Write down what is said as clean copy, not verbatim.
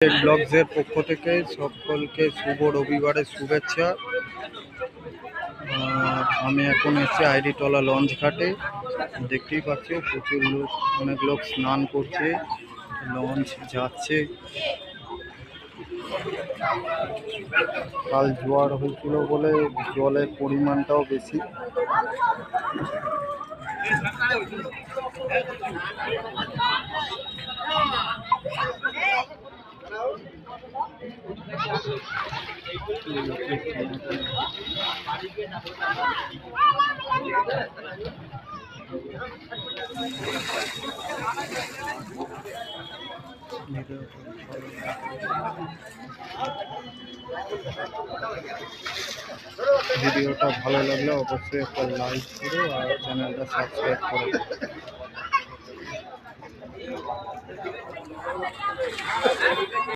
ব্লগসের পক্ষ থেকে সকলকে শুভ রবিবারের শুভেচ্ছা। আমি এখন এসেছি আইডিটলা লঞ্চ ঘাটে। দেখতেই পাচ্ছি প্রচুর লোক, অনেক লোক স্নান করছে, লঞ্চ যাচ্ছে। কাল জোয়ার হয়েছিল বলে জলের পরিমাণটাও বেশি। ভিডিওটা ভালো লাগলে অবশ্যই একটা লাইক করো আর চ্যানেলটা সাবস্ক্রাইব করো।